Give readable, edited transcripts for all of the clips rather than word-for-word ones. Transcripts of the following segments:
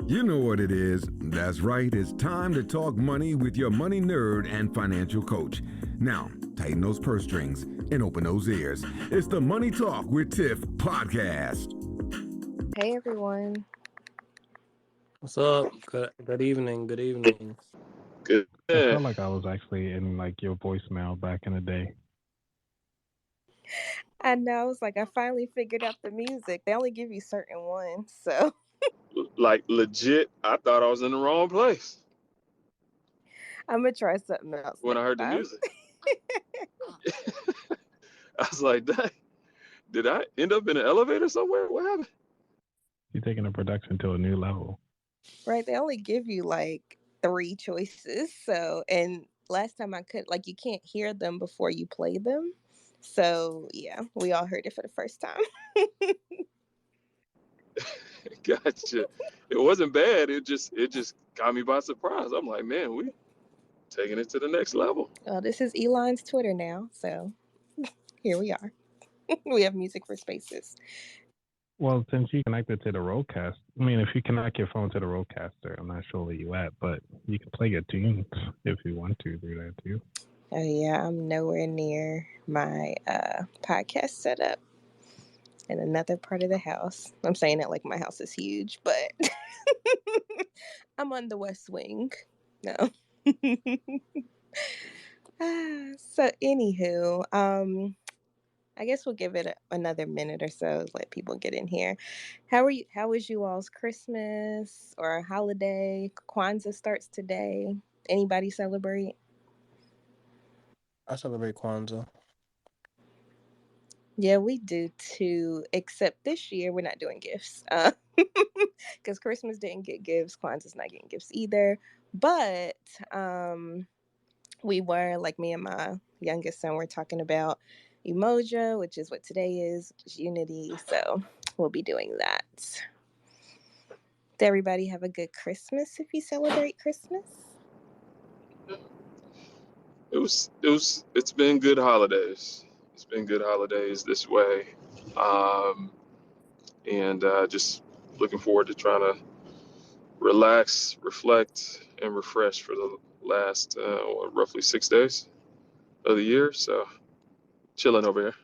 You know what it is. That's right. It's time to talk money with your money nerd and financial coach. Now, tighten those purse strings and open those ears. It's the Money Talk with Tiff podcast. Hey everyone. What's up? Good evening. Good evening. Good. I felt like I was actually in like your voicemail back in the day. I know, it's like I finally figured out the music. They only give you certain ones, so Like legit, I thought I was in the wrong place I'm gonna try something else when I next heard the time. music. I was like, dang, did I end up in an elevator somewhere? What happened? You're taking the production to a new level. Right? They only give you like 3 choices. So, and last time I could like you can't hear them before you play them. So yeah, we all heard it for the first time. Gotcha. It wasn't bad. It just caught me by surprise. I'm like, man, we taking it to the next level. Well, this is Elon's Twitter now, so here we are. We have music for spaces. Well, since you connected to the roadcast, I mean, if you connect your phone to the roadcaster, I'm not sure where you at, but you can play your tunes if you want to do that too. Oh yeah, I'm nowhere near my podcast setup in another part of the house. I'm saying it like my house is huge, but I'm on the West Wing. No. So anywho, I guess we'll give it another minute or so, let people get in here. How are you? How was you all's Christmas or holiday? Kwanzaa starts today. Anybody celebrate? I celebrate Kwanzaa. Yeah, we do too. Except this year, we're not doing gifts because Christmas didn't get gifts. Kwanzaa's not getting gifts either. But we were, like me and my youngest son were talking about Umoja, which is what today is, which is unity. So we'll be doing that. Did everybody have a good Christmas if you celebrate Christmas? It's been good holidays. It's been good holidays this way. Um, and just looking forward to trying to relax, reflect, and refresh for the last roughly 6 days of the year. So chilling over here.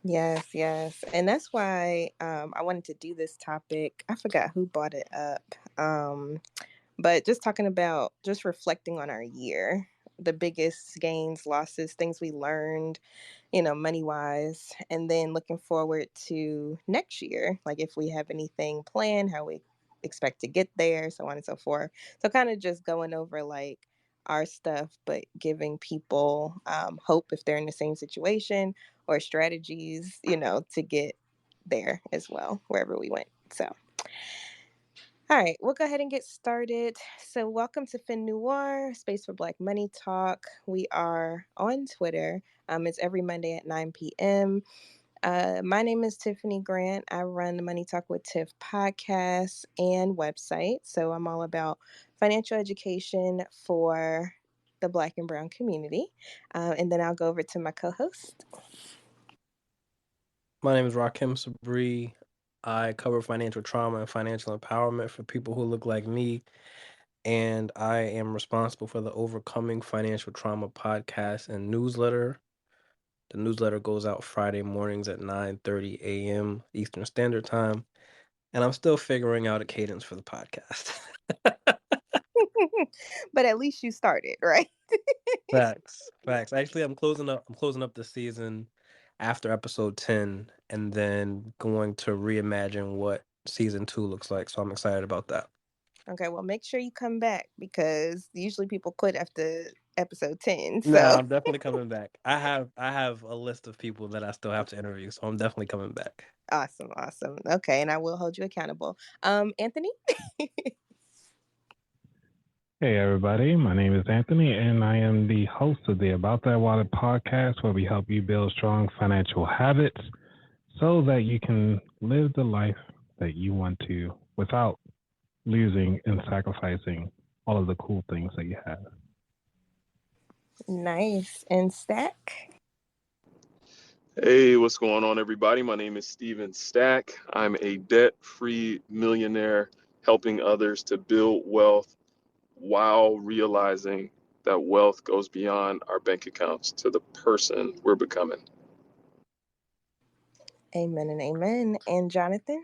Yes, yes. And that's why I wanted to do this topic. I forgot who brought it up. But just talking about just reflecting on our year, the biggest gains, losses, things we learned, money wise, and then looking forward to next year, like if we have anything planned, how we expect to get there, so on and so forth. So kind of just going over like our stuff, but giving people hope if they're in the same situation or strategies, to get there as well, wherever we went. So. All right, we'll go ahead and get started. So, welcome to Fin Noir, Space for Black Money Talk. We are on Twitter. It's every Monday at 9 p.m. My name is Tiffany Grant. I run the Money Talk with Tiff podcast and website. So, I'm all about financial education for the Black and Brown community. And then I'll go over to my co host. My name is Rahkim Sabree. I cover financial trauma and financial empowerment for people who look like me. And I am responsible for the Overcoming Financial Trauma podcast and newsletter. The newsletter goes out Friday mornings at 9:30 a.m. Eastern Standard Time. And I'm still figuring out a cadence for the podcast. But at least you started, right? Facts. Actually, I'm closing up the season after episode 10 and then going to reimagine what season 2 looks like. So I'm excited about that. Okay, well, make sure you come back because usually people quit after episode 10. No, So I'm definitely coming back. I have a list of people that I still have to interview, so I'm definitely coming back. awesome, awesome. Okay, and I will hold you accountable. Anthony? Hey, everybody. My name is Anthony, and I am the host of the About That Wallet podcast, where we help you build strong financial habits so that you can live the life that you want to without losing and sacrificing all of the cool things that you have. Nice. And Stack? Hey, what's going on, everybody? My name is Steven Stack. I'm a debt-free millionaire helping others to build wealth while realizing that wealth goes beyond our bank accounts to the person we're becoming. Amen and amen. And Jonathan?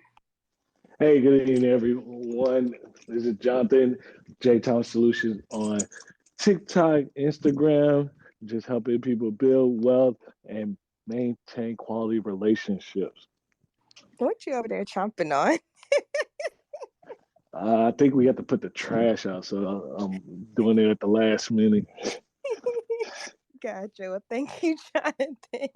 Hey, good evening, everyone. This is Jonathan, J Town Solutions on TikTok, Instagram, just helping people build wealth and maintain quality relationships. What you over there chomping on? I think we have to put the trash out, so I'm doing it at the last minute. Gotcha. Well, thank you, Jonathan.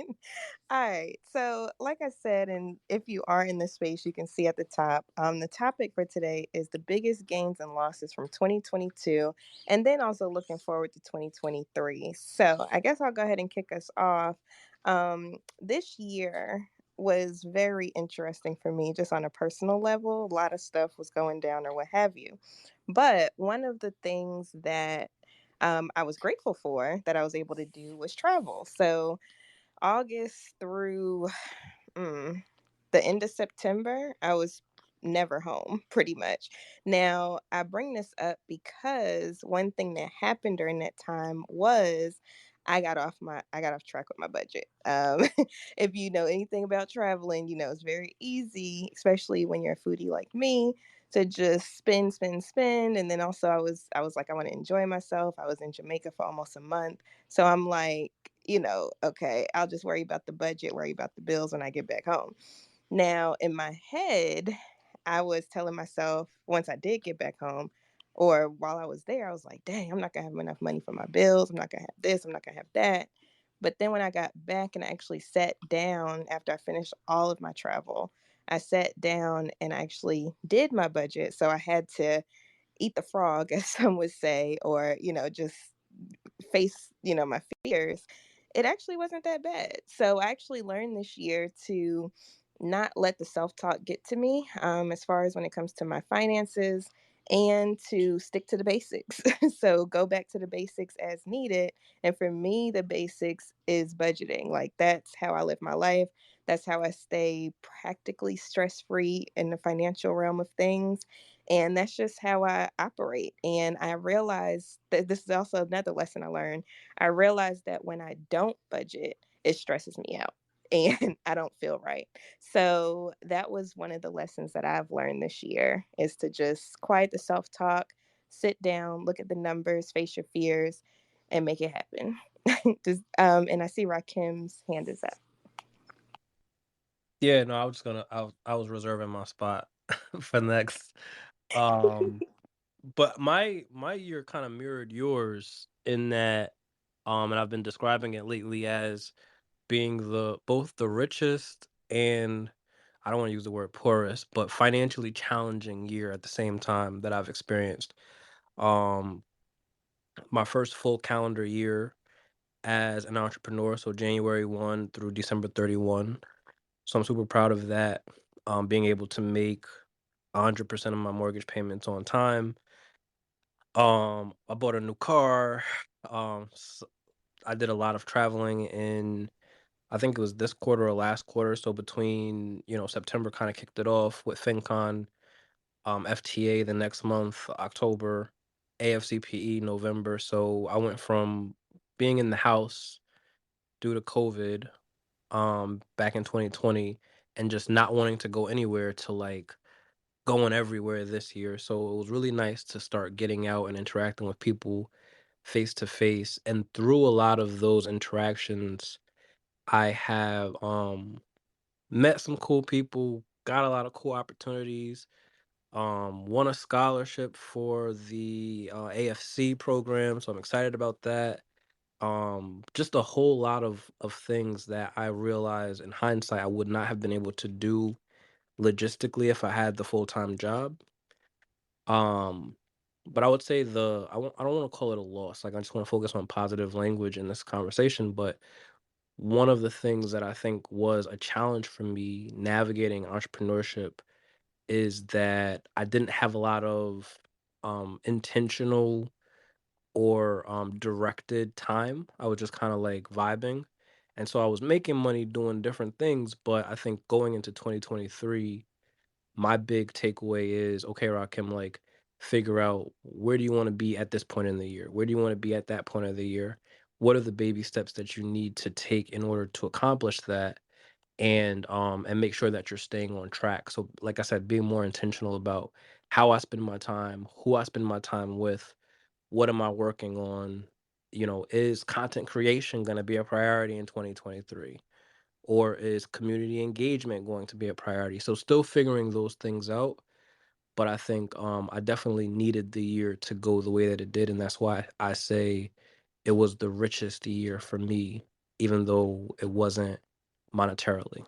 All right. So, like I said, and if you are in this space, you can see at the top. The topic for today is the biggest gains and losses from 2022, and then also looking forward to 2023. So, I guess I'll go ahead and kick us off. This year was very interesting for me, just on a personal level. A lot of stuff was going down, or what have you. But one of the things that I was grateful for that I was able to do was travel. So August through the end of September, I was never home pretty much. Now, I bring this up because one thing that happened during that time was I got off track with my budget. If you know anything about traveling, you know it's very easy, especially when you're a foodie like me, to just spend, spend, spend. And then also I was like, I want to enjoy myself. I was in Jamaica for almost a month. So I'm like, okay, I'll just worry about the budget, worry about the bills when I get back home. Now, in my head, I was telling myself once I did get back home, or while I was there, I was like, dang, I'm not going to have enough money for my bills. I'm not going to have this. I'm not going to have that. But then when I got back and I actually sat down after I finished all of my travel, I sat down and actually did my budget. So I had to eat the frog, as some would say, or, just face, my fears. It actually wasn't that bad. So I actually learned this year to not let the self-talk get to me, as far as when it comes to my finances, and to stick to the basics. So go back to the basics as needed. And for me, the basics is budgeting. Like, that's how I live my life. That's how I stay practically stress-free in the financial realm of things. And that's just how I operate. And I realized that this is also another lesson I learned. I realized that when I don't budget, it stresses me out and I don't feel right. So that was one of the lessons that I've learned this year, is to just quiet the self-talk, sit down, look at the numbers, face your fears, and make it happen. And I see Rahkim's hand is up. Yeah, no, I was reserving my spot for next. Um, but my year kind of mirrored yours in that, and I've been describing it lately as being the both the richest and, I don't want to use the word poorest, but financially challenging year at the same time that I've experienced. Um, my first full calendar year as an entrepreneur, so January 1 through December 31. So I'm super proud of that. Being able to make 100% of my mortgage payments on time. I bought a new car. I did a lot of traveling in, I think it was this quarter or last quarter. So between, September kind of kicked it off with FinCon, FTA the next month, October, AFCPE November. So I went from being in the house due to COVID, back in 2020, and just not wanting to go anywhere to like going everywhere this year. So it was really nice to start getting out and interacting with people face to face. And through a lot of those interactions, I have met some cool people, got a lot of cool opportunities, won a scholarship for the AFC program, so I'm excited about that. Just a whole lot of things that I realize in hindsight I would not have been able to do logistically if I had the full-time job. Um, but I would say I don't want to call it a loss. Like, I just want to focus on positive language in this conversation. But one of the things that I think was a challenge for me navigating entrepreneurship is that I didn't have a lot of intentional or directed time. I was just kind of like vibing. And so I was making money doing different things, but I think going into 2023, my big takeaway is, okay, Rakim, like, figure out, where do you want to be at this point in the year? Where do you want to be at that point of the year? What are the baby steps that you need to take in order to accomplish that? And make sure that you're staying on track. So like I said, being more intentional about how I spend my time, who I spend my time with, what am I working on? Is content creation going to be a priority in 2023? Or is community engagement going to be a priority? So still figuring those things out. But I think I definitely needed the year to go the way that it did. And that's why I say it was the richest year for me, even though it wasn't monetarily.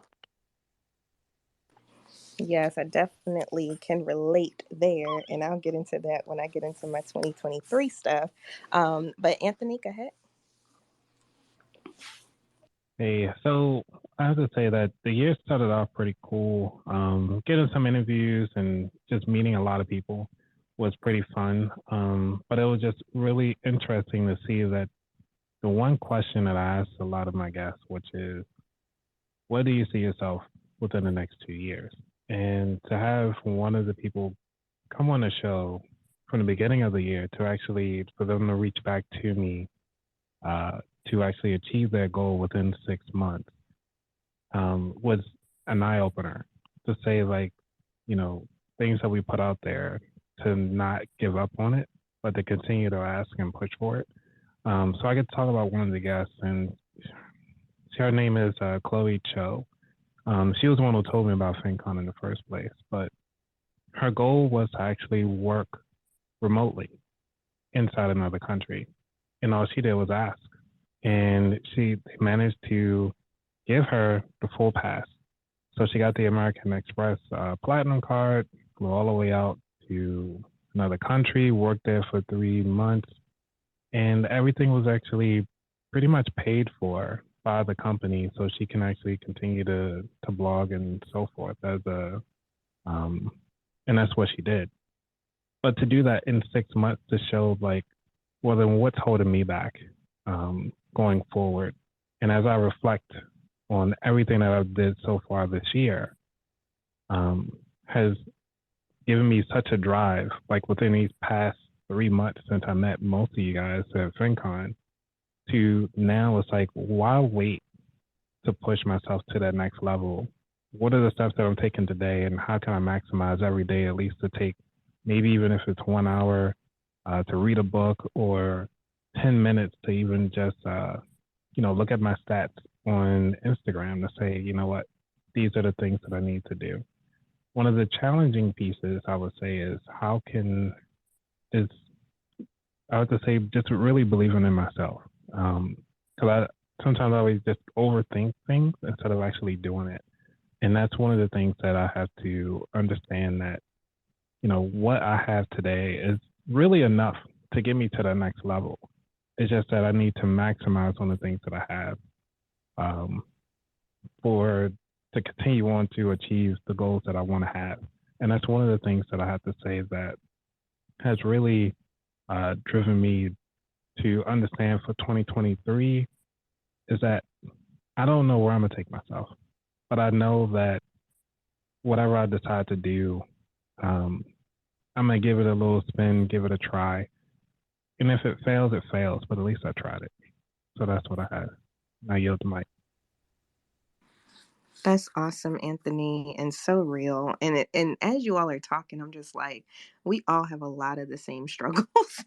Yes, I definitely can relate there, and I'll get into that when I get into my 2023 stuff. But Anthony, go ahead. Hey, so I have to say that the year started off pretty cool. Getting some interviews and just meeting a lot of people was pretty fun. But it was just really interesting to see that the one question that I asked a lot of my guests, which is, where do you see yourself within the next 2 years? And to have one of the people come on the show from the beginning of the year for them to reach back to me to actually achieve their goal within 6 months was an eye opener. To say, like, things that we put out there, to not give up on it, but to continue to ask and push for it. So I get to talk about one of the guests, and her name is Chloe Cho. She was the one who told me about FinCon in the first place, but her goal was to actually work remotely inside another country. And all she did was ask. And they managed to give her the full pass. So she got the American Express Platinum card, flew all the way out to another country, worked there for 3 months, and everything was actually pretty much paid for by the company, so she can actually continue to blog and so forth and that's what she did. But to do that in 6 months to show, like, well, then what's holding me back going forward? And as I reflect on everything that I've did so far this year, has given me such a drive, like within these past 3 months since I met most of you guys at FinCon, to now it's like, why wait to push myself to that next level? What are the steps that I'm taking today, and how can I maximize every day, at least to take, maybe even if it's 1 hour to read a book, or 10 minutes to even just, look at my stats on Instagram to say, you know what, these are the things that I need to do. One of the challenging pieces, I would say, is I have to say, just really believing in myself. Because sometimes I always just overthink things instead of actually doing it. And that's one of the things that I have to understand, that, what I have today is really enough to get me to the next level. It's just that I need to maximize on the things that I have to continue on to achieve the goals that I want to have. And that's one of the things that I have to say that has really driven me to understand for 2023 is that I don't know where I'm going to take myself, but I know that whatever I decide to do, I'm going to give it a little spin, give it a try. And if it fails, it fails, but at least I tried it. So that's what I had. I yield the mic. That's awesome, Anthony, and so real. And as you all are talking, I'm just like, we all have a lot of the same struggles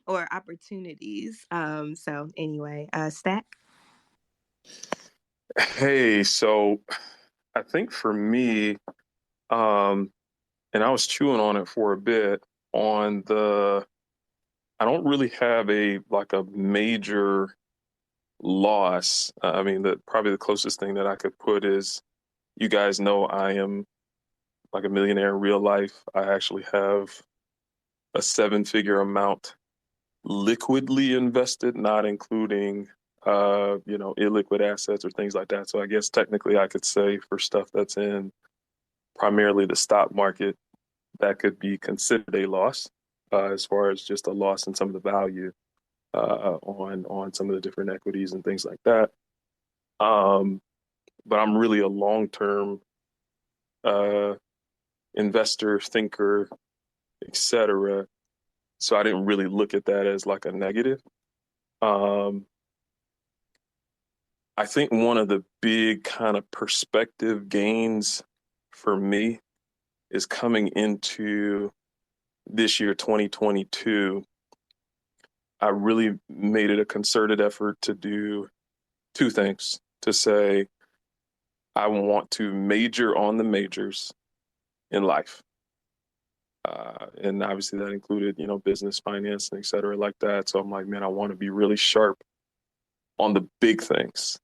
or opportunities. So anyway, Stack. Hey, so I think for me, and I was chewing on it for a bit, I don't really have a major loss. I mean, probably the closest thing that I could put is, you guys know I am like a millionaire in real life. I actually have a 7-figure amount liquidly invested, not including illiquid assets or things like that. So I guess technically I could say, for stuff that's in primarily the stock market, that could be considered a loss, as far as just a loss in some of the value on some of the different equities and things like that. But I'm really a long-term investor, thinker, etc. So I didn't really look at that as like a negative. Um, I think one of the big kind of perspective gains for me is coming into this year, 2022. I really made it a concerted effort to do two things. To say, I want to major on the majors in life. And obviously that included, business, finance, and et cetera, like that. So I'm like, man, I want to be really sharp on the big things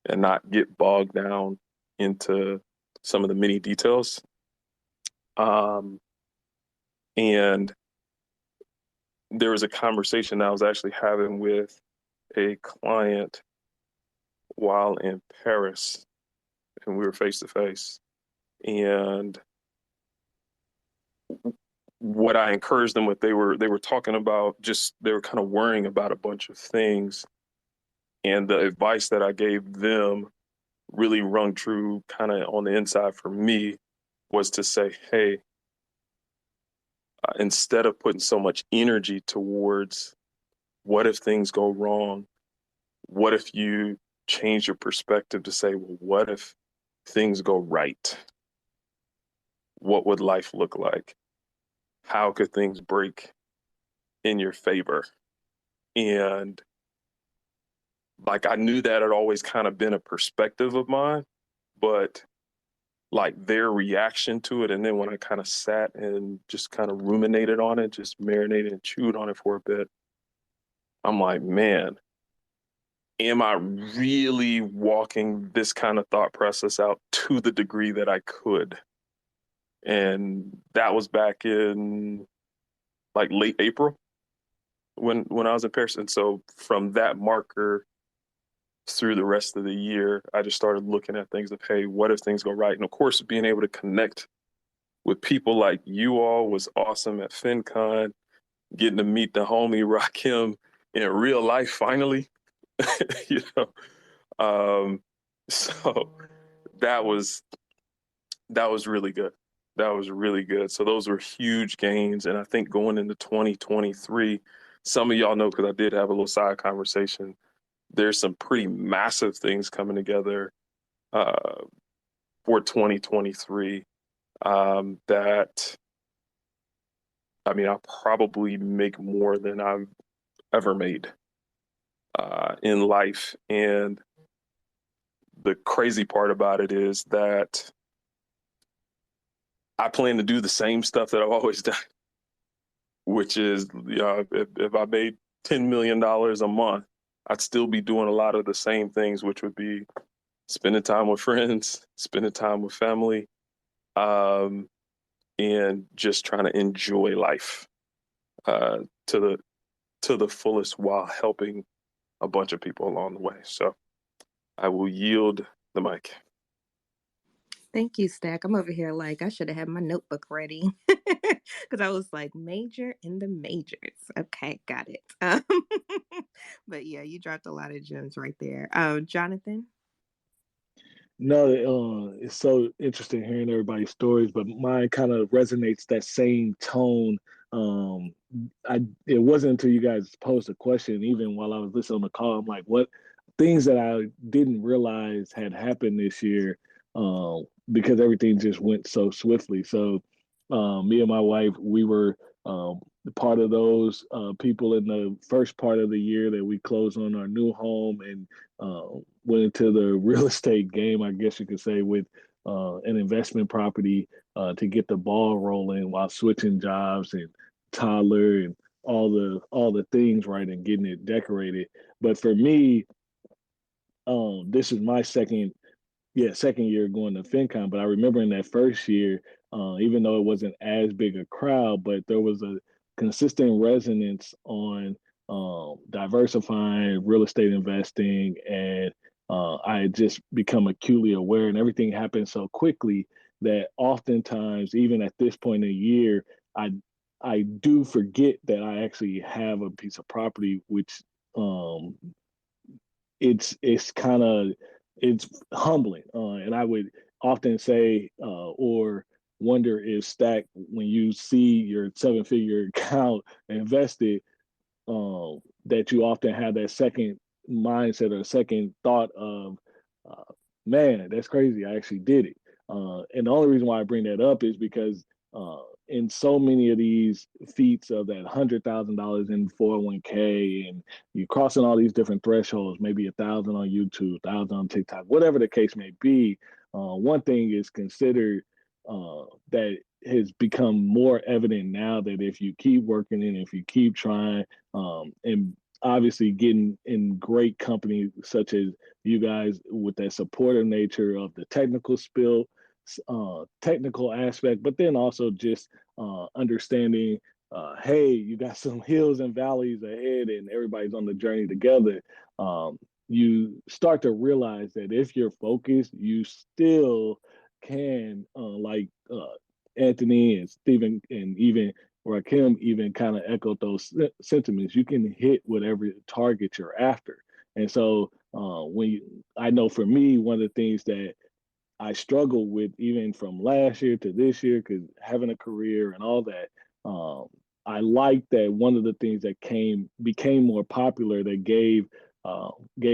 and not get bogged down into some of the mini details. And there was a conversation I was actually having with a client while in Paris, and we were face to face. And what I encouraged them with, they were talking about they were kind of worrying about a bunch of things. And the advice that I gave them really rung true kind of on the inside for me was to say, hey, instead of putting so much energy towards what if things go wrong, what if you change your perspective to say, well, what if things go right? What would life look like? How could things break in your favor? And like, I knew that had always kind of been a perspective of mine, but like their reaction to it, and then when I kind of sat and just kind of ruminated on it, just marinated and chewed on it for a bit, I'm like, man, am I really walking this kind of thought process out to the degree that I could? And that was back in like late April when I was in Paris. And so from that marker through the rest of the year, I just started looking at things of, hey, what if things go right? And of course, being able to connect with people like you all was awesome at FinCon, getting to meet the homie Rahkim in real life finally, you know. So that was really good. That was really good. So those were huge gains. And I think going into 2023, some of y'all know, because I did have a little side conversation, there's some pretty massive things coming together for 2023 that, I mean, I'll probably make more than I've ever made in life. And the crazy part about it is that I plan to do the same stuff that I've always done, which is, if I made $10 million a month, I'd still be doing a lot of the same things, which would be spending time with friends, spending time with family, and just trying to enjoy life to the fullest while helping a bunch of people along the way. So I will yield the mic. Thank you, Stack. I'm over here like I should have had my notebook ready because I was like major in the majors. Okay, got it. But yeah, you dropped a lot of gems right there. Jonathan? No, it's so interesting hearing everybody's stories, but mine kind of resonates that same tone. It wasn't until you guys posed a question, even while I was listening on the call, I'm like, what things that I didn't realize had happened this year, because everything just went so swiftly. So, me and my wife, we were part of those people in the first part of the year that we closed on our new home and went into the real estate game, I guess you could say, with an investment property to get the ball rolling while switching jobs and toddler and all the things right and getting it decorated. But for me, this is my second year going to FinCon. But I remember in that first year, even though it wasn't as big a crowd, but there was a consistent resonance on diversifying real estate investing, and I had just become acutely aware, and everything happened so quickly that oftentimes, even at this point in the year, I I do forget that I actually have a piece of property, which um, it's kind of it's humbling. And I would often say or wonder if Stack, when you see your 7-figure account invested, that you often have that second mindset or second thought of, uh, man, that's crazy. I actually did it. And the only reason why I bring that up is because in so many of these feats of that $100,000 in 401k, and you crossing all these different thresholds, maybe 1,000 on YouTube, 1,000 on TikTok, whatever the case may be. One thing is considered that has become more evident now, that if you keep working and if you keep trying, and obviously getting in great company such as you guys with that supportive nature of the technical aspect, but then also just understanding, hey, you got some hills and valleys ahead and everybody's on the journey together. You start to realize that if you're focused, you still can, like Anthony and Stephen and even Rahkim even kind of echoed those sentiments. You can hit whatever target you're after. And so I know for me, one of the things that I struggled with even from last year to this year, because having a career and all that, I like that one of the things that became more popular, that gave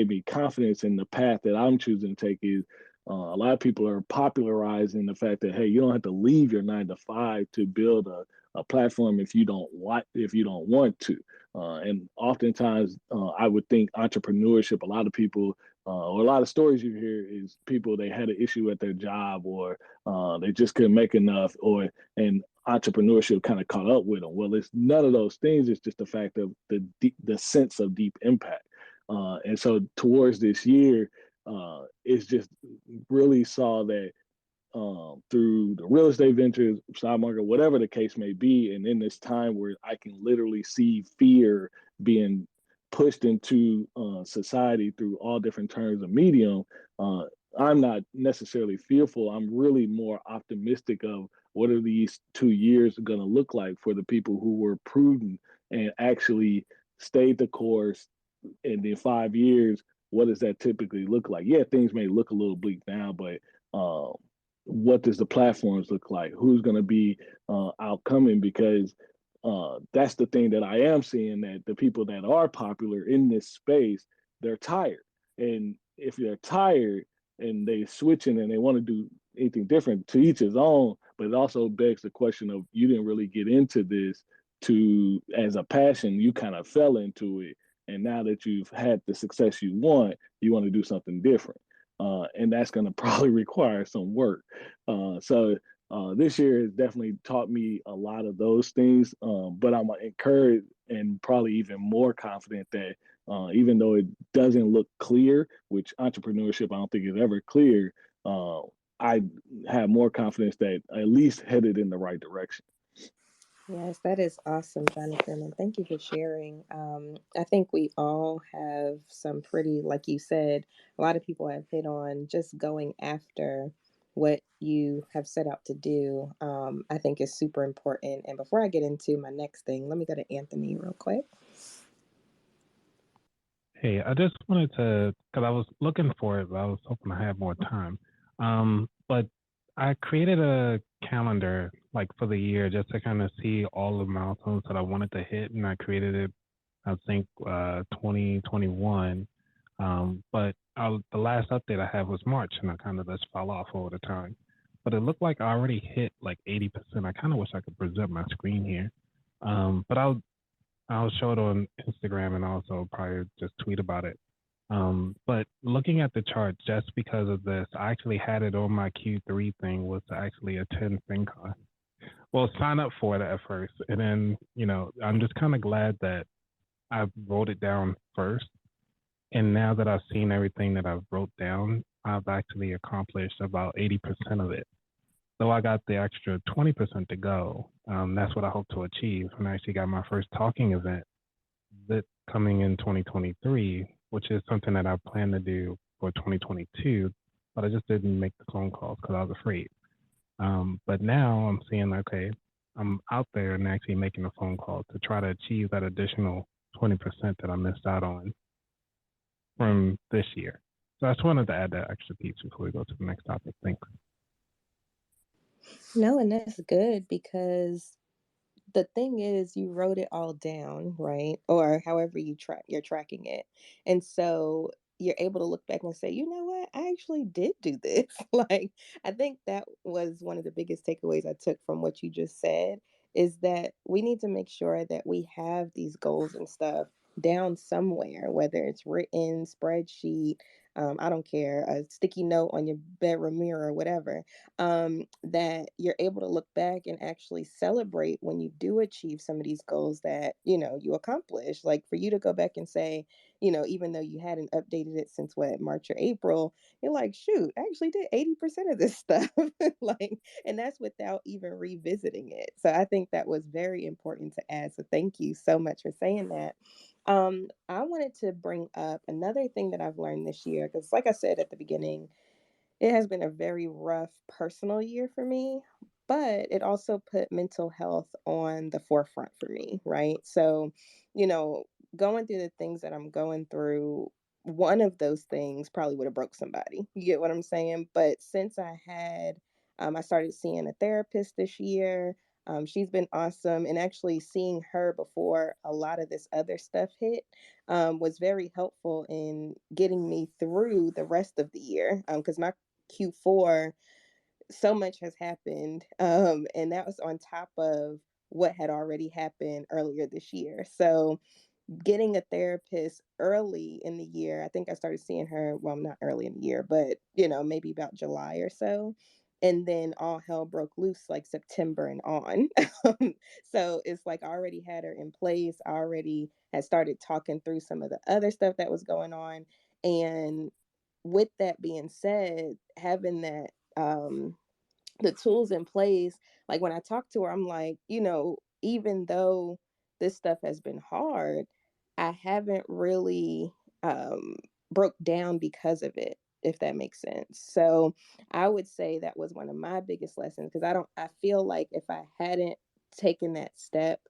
me confidence in the path that I'm choosing to take, is a lot of people are popularizing the fact that, hey, you don't have to leave your 9 to 5 to build a platform if you don't want to. And oftentimes, I would think entrepreneurship, a lot of people, or a lot of stories you hear, is people, they had an issue at their job, or they just couldn't make enough, and entrepreneurship kind of caught up with them. Well, it's none of those things. It's just the fact of the sense of deep impact. And so towards this year, it's just really saw that through the real estate ventures, stock market, whatever the case may be, and in this time where I can literally see fear being pushed into society through all different terms of medium, I'm not necessarily fearful. I'm really more optimistic of what are these 2 years going to look like for the people who were prudent and actually stayed the course. And in 5 years, what does that typically look like? Yeah, things may look a little bleak now, but what does the platforms look like? Who's going to be outcoming? Because that's the thing that I am seeing, that the people that are popular in this space, they're tired. And if they're tired and they switching and they want to do anything different, to each his own, but it also begs the question of, you didn't really get into this as a passion. You kind of fell into it. And now that you've had the success you want to do something different. And that's going to probably require some work. So this year has definitely taught me a lot of those things, but I'm encouraged and probably even more confident that even though it doesn't look clear, which entrepreneurship I don't think is ever clear, I have more confidence that at least headed in the right direction. Yes, that is awesome, Jonathan, and thank you for sharing. I think we all have some pretty, like you said, a lot of people have hit on just going after what you have set out to do. I think is super important. And before I get into my next thing, let me go to Anthony real quick. Hey, I just wanted to, because I was looking for it, but I was hoping I had more time. But I created a calendar like for the year just to kind of see all the milestones that I wanted to hit, and I created it, I think, 2021. But the last update I had was March, and I kind of just fell off over the time. But it looked like I already hit like 80%. I kind of wish I could present my screen here, but I'll show it on Instagram and also probably just tweet about it. But looking at the chart, just because of this, I actually had it on my Q3 thing, was to actually attend FinCon. Well, sign up for it at first. And then, I'm just kind of glad that I wrote it down first. And now that I've seen everything that I've wrote down, I've actually accomplished about 80% of it. So I got the extra 20% to go. That's what I hope to achieve. And I actually got my first talking event that coming in 2023, which is something that I plan to do for 2022, but I just didn't make the phone calls because I was afraid. But now I'm seeing, okay, I'm out there and actually making a phone call to try to achieve that additional 20% that I missed out on from this year. So I just wanted to add that extra piece before we go to the next topic. Thanks. No, and that's good because the thing is you wrote it all down, right? Or however you're tracking it. And so you're able to look back and say, you know what, I actually did do this. Like, I think that was one of the biggest takeaways I took from what you just said, is that we need to make sure that we have these goals and stuff down somewhere, whether it's written, spreadsheet, I don't care, a sticky note on your bedroom mirror, whatever, that you're able to look back and actually celebrate when you do achieve some of these goals that, you accomplish. Like, for you to go back and say, even though you hadn't updated it since what, March or April, you're like, shoot, I actually did 80% of this stuff. Like, and that's without even revisiting it. So I think that was very important to add. So thank you so much for saying that. I wanted to bring up another thing that I've learned this year, because like I said at the beginning, it has been a very rough personal year for me, but it also put mental health on the forefront for me, right? So, you know, going through the things that I'm going through, one of those things probably would have broke somebody. You get what I'm saying? But since I started seeing a therapist this year. She's been awesome, and actually seeing her before a lot of this other stuff hit was very helpful in getting me through the rest of the year. Because my Q4, so much has happened. And that was on top of what had already happened earlier this year. So getting a therapist early in the year, I think I started seeing her, well, not early in the year, but, maybe about July or so. And then all hell broke loose like September and on. So it's like I already had her in place. I already had started talking through some of the other stuff that was going on. And with that being said, having that the tools in place, like when I talk to her, I'm like, even though this stuff has been hard, I haven't really um broke down because of it, if that makes sense. So I would say that was one of my biggest lessons, because I feel like if I hadn't taken that step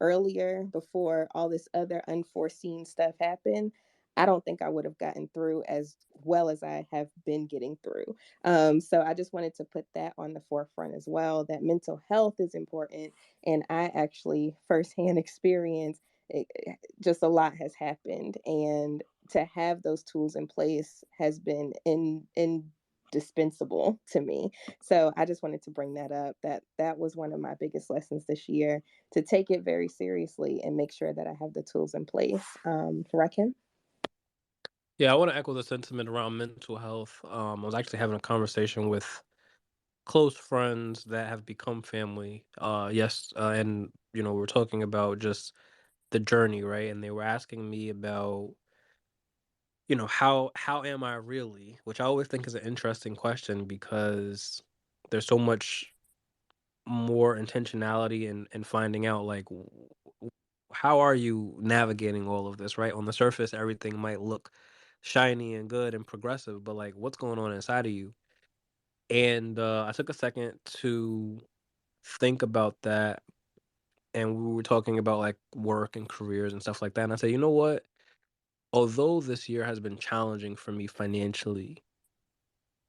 earlier before all this other unforeseen stuff happened, I don't think I would have gotten through as well as I have been getting through. So I just wanted to put that on the forefront as well, that mental health is important. And I actually firsthand experience just a lot has happened. And to have those tools in place has been indispensable to me. So I just wanted to bring that up, that was one of my biggest lessons this year, to take it very seriously and make sure that I have the tools in place. Rahkim? Yeah, I want to echo the sentiment around mental health. I was actually having a conversation with close friends that have become family. Yes, and we're talking about just the journey, right? And they were asking me about, how am I really? Which I always think is an interesting question, because there's so much more intentionality in finding out, like, how are you navigating all of this, right? On the surface, everything might look shiny and good and progressive, but like, what's going on inside of you? And I took a second to think about that, and we were talking about like work and careers and stuff like that. And I said, you know what? Although this year has been challenging for me financially,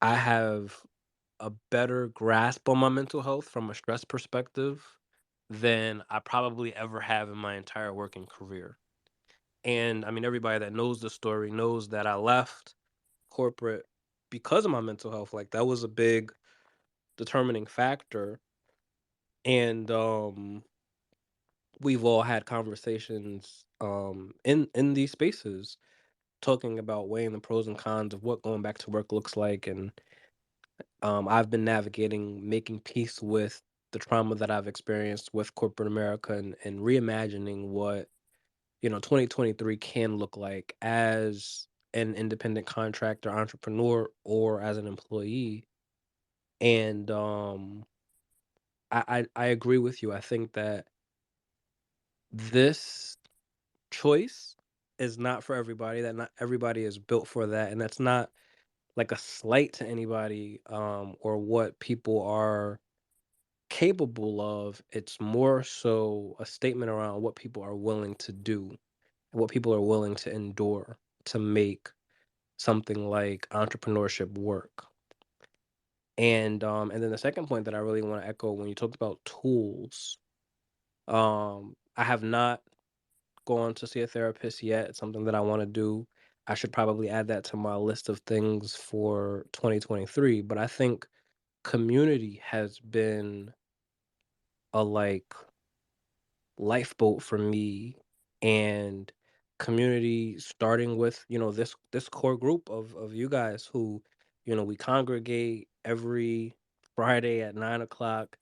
I have a better grasp on my mental health from a stress perspective than I probably ever have in my entire working career. And I mean, everybody that knows the story knows that I left corporate because of my mental health. Like, that was a big determining factor. And we've all had conversations in these spaces, talking about weighing the pros and cons of what going back to work looks like. And I've been navigating making peace with the trauma that I've experienced with corporate America, and reimagining what 2023 can look like as an independent contractor, entrepreneur, or as an employee. And I agree with you. I think that this choice is not for everybody. That not everybody is built for that, and that's not like a slight to anybody, or what people are capable of. It's more so a statement around what people are willing to do, and what people are willing to endure to make something like entrepreneurship work. And then the second point that I really want to echo when you talked about tools, I have not gone to see a therapist yet. It's something that I want to do. I should probably add that to my list of things for 2023. But I think community has been a lifeboat for me, and community starting with, this core group of you guys who, we congregate every Friday at 9 o'clock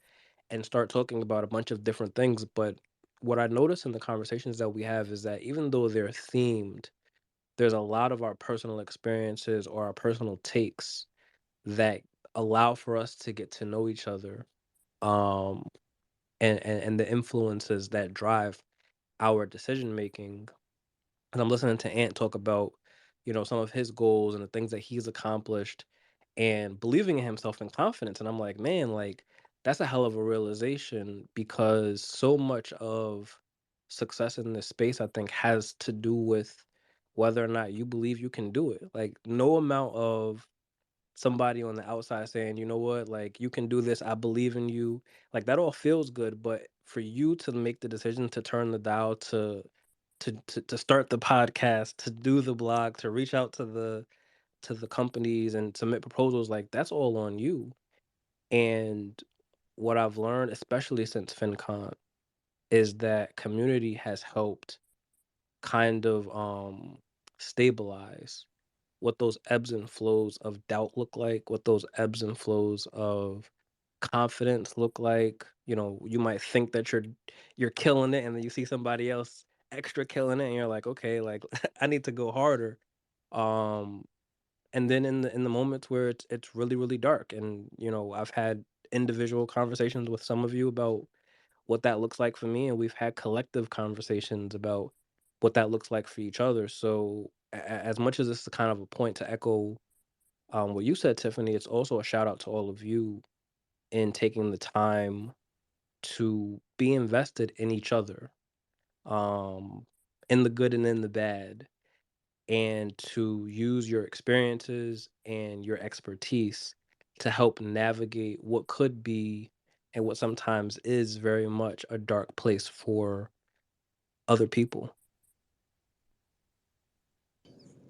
and start talking about a bunch of different things. But what I notice in the conversations that we have is that even though they're themed, there's a lot of our personal experiences or our personal takes that allow for us to get to know each other, um and the influences that drive our decision making. And I'm listening to Ant talk about, some of his goals and the things that he's accomplished and believing in himself and confidence. And I'm like, man, like that's a hell of a realization, because so much of success in this space, I think, has to do with whether or not you believe you can do it. Like no amount of somebody on the outside saying, you know what, like you can do this, I believe in you. Like that all feels good, but for you to make the decision to turn the dial, to start the podcast, to do the blog, to reach out to the companies and submit proposals, like that's all on you. And what I've learned, especially since FinCon, is that community has helped kind of stabilize what those ebbs and flows of doubt look like, what those ebbs and flows of confidence look like. You might think that you're killing it, and then you see somebody else extra killing it, and you're like, okay, like I need to go harder. Um, and then in the moments where it's really really dark, and I've had individual conversations with some of you about what that looks like for me, and we've had collective conversations about what that looks like for each other. So as much as this is kind of a point to echo what you said, Tiffany, it's also a shout out to all of you in taking the time to be invested in each other, um, in the good and in the bad, and to use your experiences and your expertise to help navigate what could be and what sometimes is very much a dark place for other people.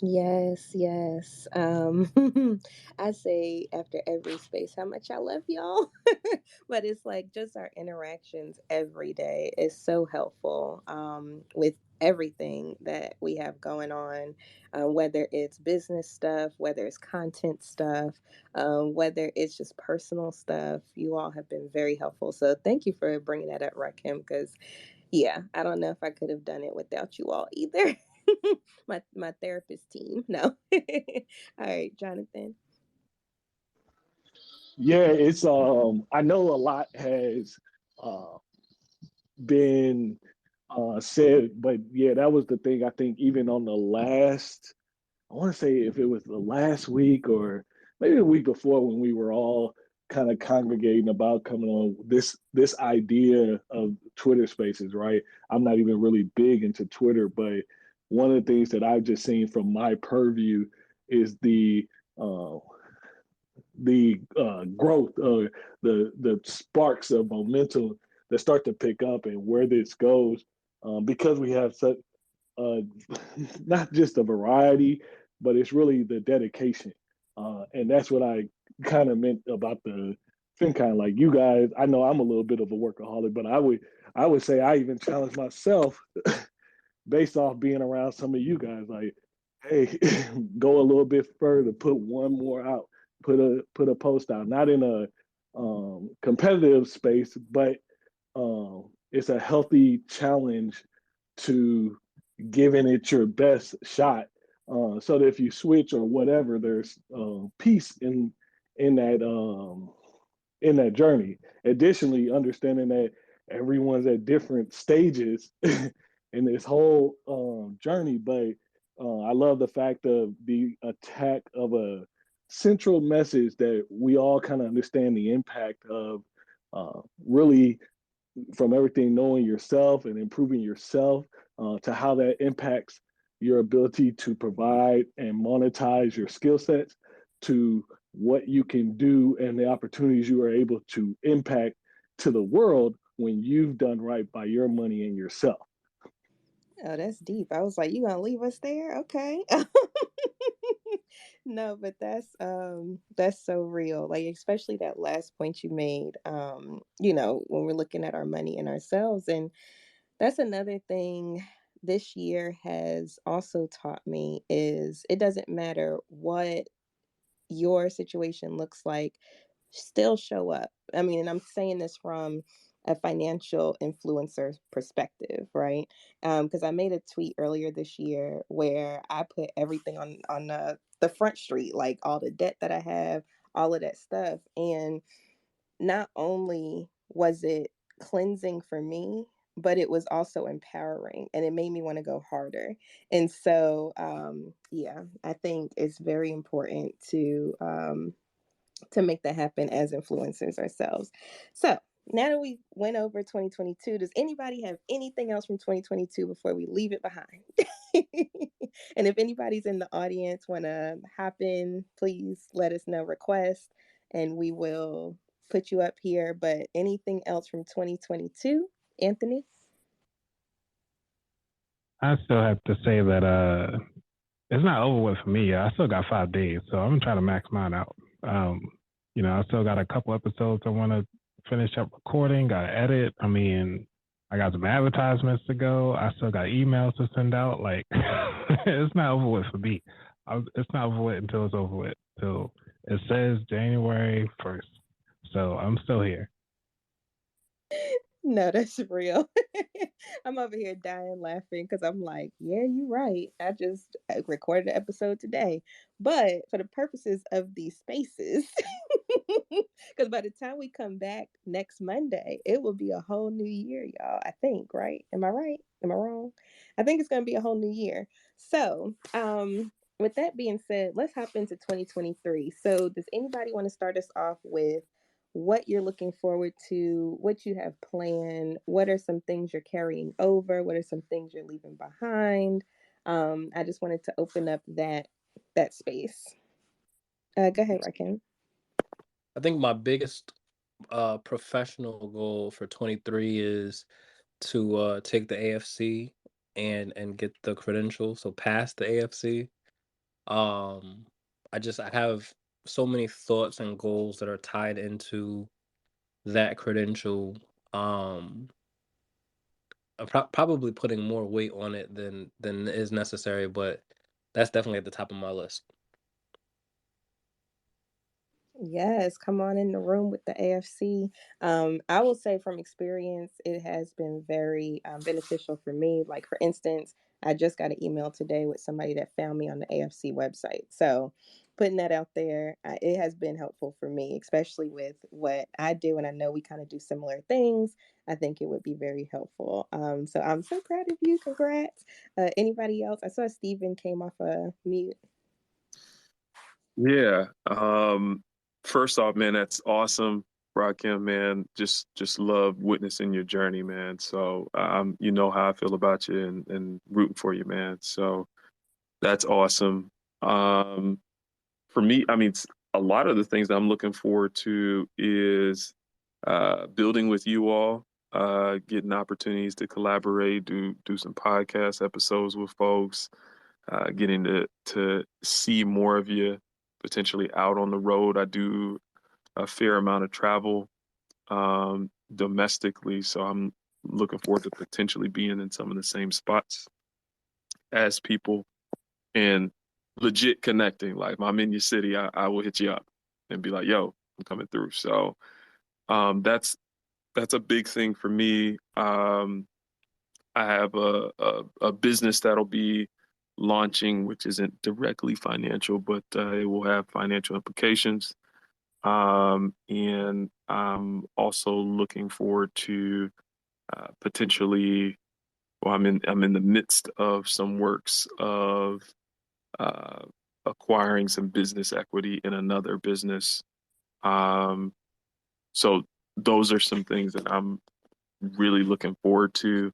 Yes, yes. I say after every space how much I love y'all. But it's like just our interactions every day is so helpful with everything that we have going on, whether it's business stuff, whether it's content stuff, whether it's just personal stuff. You all have been very helpful. So thank you for bringing that up, Rakim, because yeah, I don't know if I could have done it without you all either. my therapist team. No. All right, Jonathan. Yeah, it's I know a lot has uh been said, but yeah, that was the thing. I think even on the last, I want to say if it was the last week or maybe the week before, when we were all kind of congregating about coming on this idea of Twitter Spaces, right? I'm not even really big into Twitter, but one of the things that I've just seen from my purview is uh, the growth, the sparks of momentum that start to pick up, and where this goes, because we have such uh, not just a variety, but it's really the dedication. And that's what I kind of meant about the FinCon. Like you guys, I know I'm a little bit of a workaholic, but I would say I even challenge myself based off being around some of you guys. Like, hey, go a little bit further, put one more out, put a post out, not in a competitive space, but it's a healthy challenge to giving it your best shot, so that if you switch or whatever, there's peace in that in that journey. Additionally, understanding that everyone's at different stages in this whole journey, but I love the fact of the attack of a central message that we all kind of understand the impact of, really, from everything knowing yourself and improving yourself, to how that impacts your ability to provide and monetize your skill sets to what you can do and the opportunities you are able to impact to the world when you've done right by your money and yourself. Oh, that's deep. I was like, you gonna leave us there? Okay. No, but that's so real. Like especially that last point you made. When we're looking at our money and ourselves. And that's another thing this year has also taught me is it doesn't matter what your situation looks like, still show up. I mean, and I'm saying this from a financial influencer perspective, right? Because I made a tweet earlier this year where I put everything on the front street, like all the debt that I have, all of that stuff, and not only was it cleansing for me, but it was also empowering and it made me want to go harder. And so, yeah, I think it's very important to make that happen as influencers ourselves. So now that we went over 2022, does anybody have anything else from 2022 before we leave it behind? And if anybody's in the audience want to hop in, please let us know, request, and we will put you up here. But anything else from 2022, Anthony? I still have to say that it's not over with for me. I still got 5 days, so I'm gonna try to max mine out. I still got a couple episodes I want to finish up recording. Got to edit. I mean, I got some advertisements to go. I still got emails to send out. Like, it's not over with for me. It's not over with until it's over with. Till it says January 1st. So I'm still here. No, that's real. I'm over here dying laughing because I'm like, yeah, you're right. I just recorded an episode today. But for the purposes of these spaces, because by the time we come back next Monday, it will be a whole new year, y'all. I think, right? Am I right? Am I wrong? I think it's going to be a whole new year. So, with that being said, let's hop into 2023. So, does anybody want to start us off with what you're looking forward to, what you have planned, what are some things you're carrying over, what are some things you're leaving behind? I just wanted to open up that space. Go ahead, Rahkim. I think my biggest professional goal for 23 is to take the AFC and get the credential, so pass the AFC. Um, I have so many thoughts and goals that are tied into that credential. I'm probably putting more weight on it than is necessary, but that's definitely at the top of my list. Yes, come on in the room with the AFC. I will say from experience, it has been very beneficial for me. Like, for instance, I just got an email today with somebody that found me on the AFC website. So, putting that out there, it has been helpful for me, especially with what I do. And I know we kind of do similar things. I think it would be very helpful. So, I'm so proud of you. Congrats. Anybody else? I saw Steven came off a mute. Yeah. First off, man, that's awesome, Rahkim, man. Just love witnessing your journey, man. So you know how I feel about you and rooting for you, man. So that's awesome. For me, I mean, a lot of the things that I'm looking forward to is building with you all, getting opportunities to collaborate, do some podcast episodes with folks, getting to see more of you potentially out on the road. I do a fair amount of travel domestically, so I'm looking forward to potentially being in some of the same spots as people and legit connecting. Like, if I'm in your city, I will hit you up and be like, yo, I'm coming through. So that's a big thing for me. I have a business that'll be launching, which isn't directly financial, but it will have financial implications. And I'm also looking forward to potentially, well, I'm in the midst of some works of acquiring some business equity in another business. So those are some things that I'm really looking forward to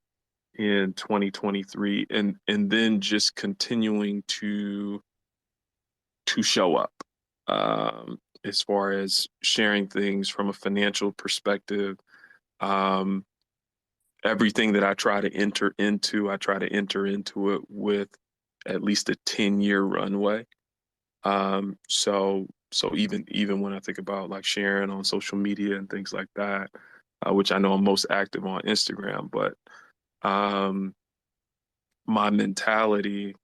in 2023, and then just continuing to show up, as far as sharing things from a financial perspective. Everything that I try to enter into it with at least a 10-year runway. So even when I think about like sharing on social media and things like that, which I know I'm most active on Instagram, but my mentality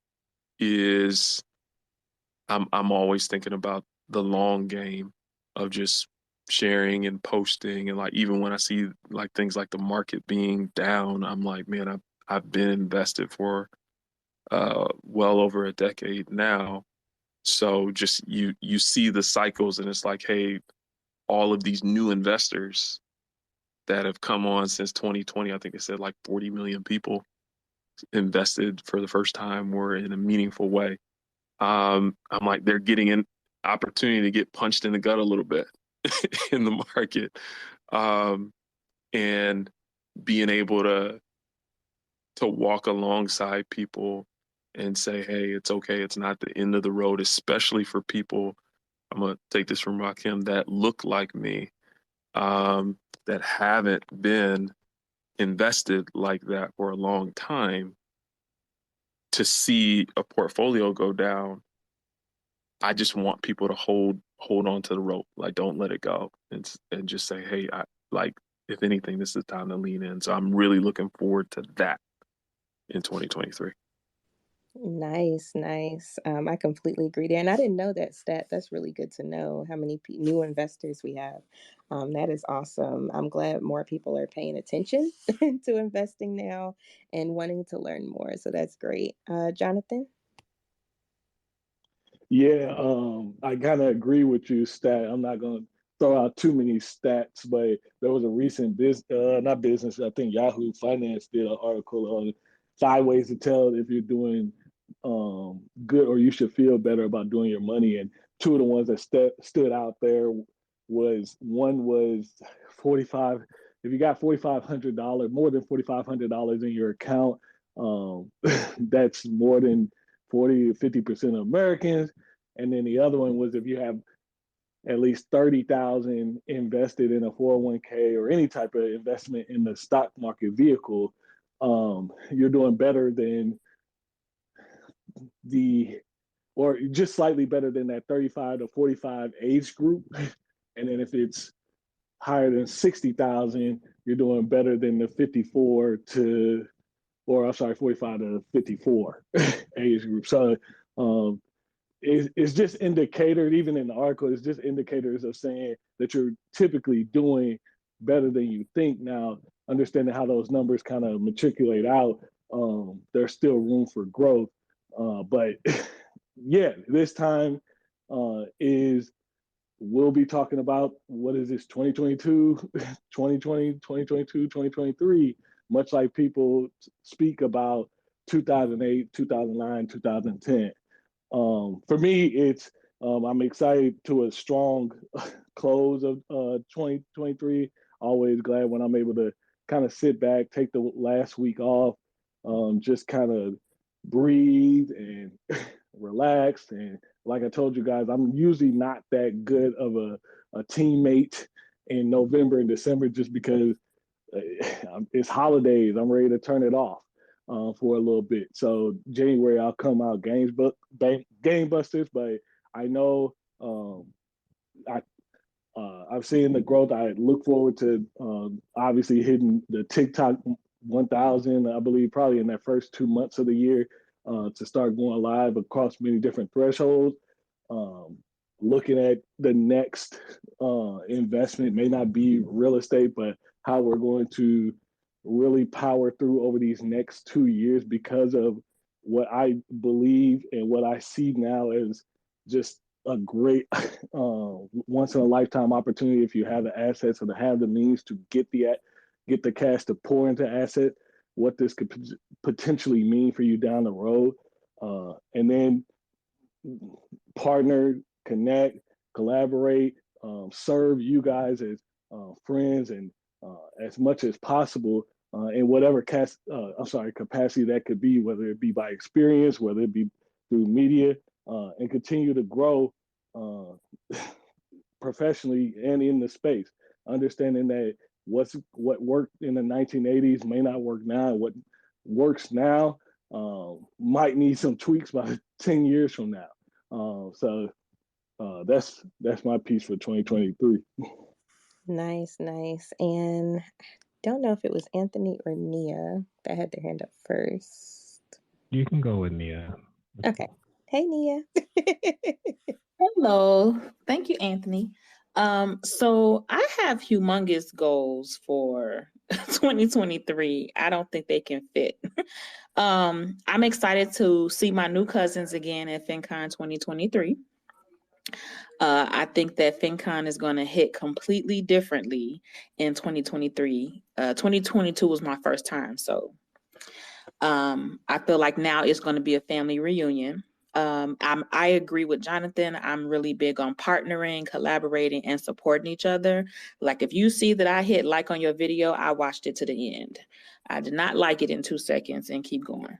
is I'm always thinking about the long game of just sharing and posting, and like even when I see like things like the market being down, I'm like, man, I've been invested for well over a decade now. So just you see the cycles, and it's like, hey, all of these new investors that have come on since 2020, I think it said like 40 million people invested for the first time or in a meaningful way. I'm like, they're getting an opportunity to get punched in the gut a little bit in the market, and being able to walk alongside people and say, hey, it's okay, it's not the end of the road, especially for people. I'm gonna take this from Rahkim, that look like me, that haven't been invested like that for a long time. To see a portfolio go down, I just want people to hold on to the rope, like don't let it go, and just say, hey, I like, if anything, this is the time to lean in. So I'm really looking forward to that in 2023. Nice, nice. I completely agree there. And I didn't know that stat. That's really good to know how many new investors we have. That is awesome. I'm glad more people are paying attention to investing now and wanting to learn more. So that's great. Jonathan? Yeah, I kind of agree with you, Stat. I'm not going to throw out too many stats, but there was a recent not business, I think Yahoo Finance did an article on 5 ways to tell if you're doing good or you should feel better about doing your money. And 2 of the ones that stood out there was, one was 45. If you got $4,500, more than $4,500 in your account, that's more than 40 to 50% of Americans. And then the other one was, if you have at least 30,000 invested in a 401k or any type of investment in the stock market vehicle, you're doing better than or just slightly better than that 35 to 45 age group. And then if it's higher than 60,000, you're doing better than the 45 to 54 age group. So it's just indicators, even in the article, it's just indicators of saying that you're typically doing better than you think. Now, understanding how those numbers kind of matriculate out, there's still room for growth. But yeah, this time we'll be talking about, what is this, 2022, 2020, 2022, 2023, much like people speak about 2008, 2009, 2010. For me, it's I'm excited to a strong close of 2023. Always glad when I'm able to kind of sit back, take the last week off, just kind of breathe and relax. And like I told you guys, I'm usually not that good of a teammate in November and December, just because it's holidays. I'm ready to turn it off for a little bit. So January, I'll come out game busters. But I know I've seen the growth. I look forward to obviously hitting the TikTok 1,000. I believe probably in that first 2 months of the year, to start going live across many different thresholds. Looking at the next investment, may not be real estate, but how we're going to really power through over these next 2 years, because of what I believe and what I see now as just a great once in a lifetime opportunity, if you have the assets or to have the means to get the cash to pour into assets, what this could potentially mean for you down the road. And then partner, connect, collaborate, serve you guys as friends, and as much as possible, in whatever capacity that could be, whether it be by experience, whether it be through media, and continue to grow professionally and in the space, understanding that what worked in the 1980s may not work now. What works now might need some tweaks by 10 years from now. So that's my piece for 2023. Nice. And don't know if it was Anthony or Nia that had their hand up first. You can go with Nia. Okay. Hey, Nia. Hello. Thank you, Anthony. So I have humongous goals for 2023. I don't think they can fit. I'm excited to see my new cousins again at FinCon 2023. I think that FinCon is going to hit completely differently in 2023. 2022 was my first time, so I feel like now it's going to be a family reunion. I agree with Jonathan. I'm really big on partnering, collaborating, and supporting each other. Like if you see that I hit like on your video, I watched it to the end. I did not like it in 2 seconds and keep going.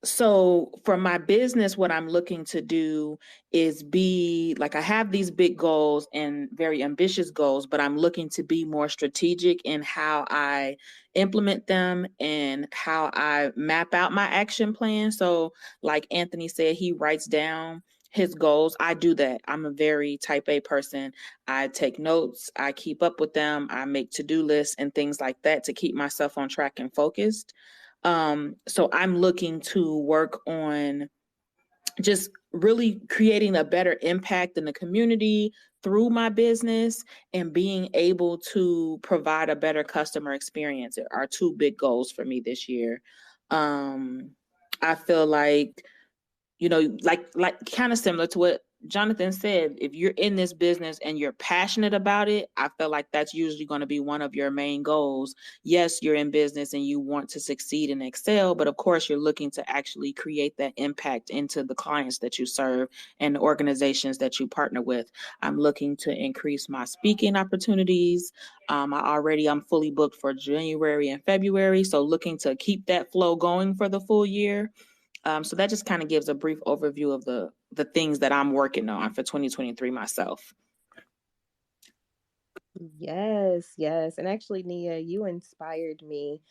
So for my business, what I'm looking to do is be like, I have these big goals and very ambitious goals, but I'm looking to be more strategic in how I implement them and how I map out my action plan. So like Anthony said, he writes down his goals. I do that. I'm a very type A person. I take notes, I keep up with them, I make to-do lists and things like that to keep myself on track and focused. So I'm looking to work on just really creating a better impact in the community through my business and being able to provide a better customer experience are 2 big goals for me this year. I feel like, like kind of similar to what Jonathan said, if you're in this business and you're passionate about it, I feel like that's usually going to be one of your main goals. Yes, you're in business and you want to succeed and excel, but of course you're looking to actually create that impact into the clients that you serve and the organizations that you partner with. I'm looking to increase my speaking opportunities. I'm fully booked for January and February, so looking to keep that flow going for the full year. So that just kind of gives a brief overview of the things that I'm working on for 2023 myself. Yes. And actually, Nia, you inspired me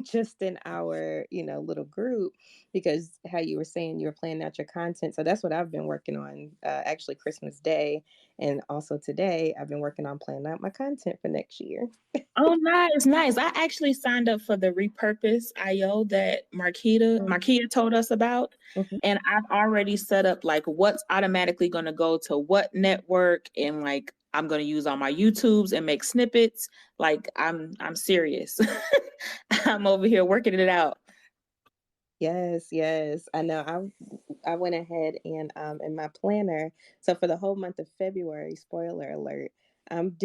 just in our, little group, because how you were saying you were planning out your content. So that's what I've been working on, actually Christmas Day. And also today, I've been working on planning out my content for next year. Oh, nice. I actually signed up for the Repurpose IO that Markia told us about. Mm-hmm. And I've already set up like what's automatically going to go to what network, and like I'm going to use on my YouTubes and make snippets. Like I'm serious. I'm over here working it out. Yes. I know. I went ahead and in my planner. So for the whole month of February, spoiler alert, I'm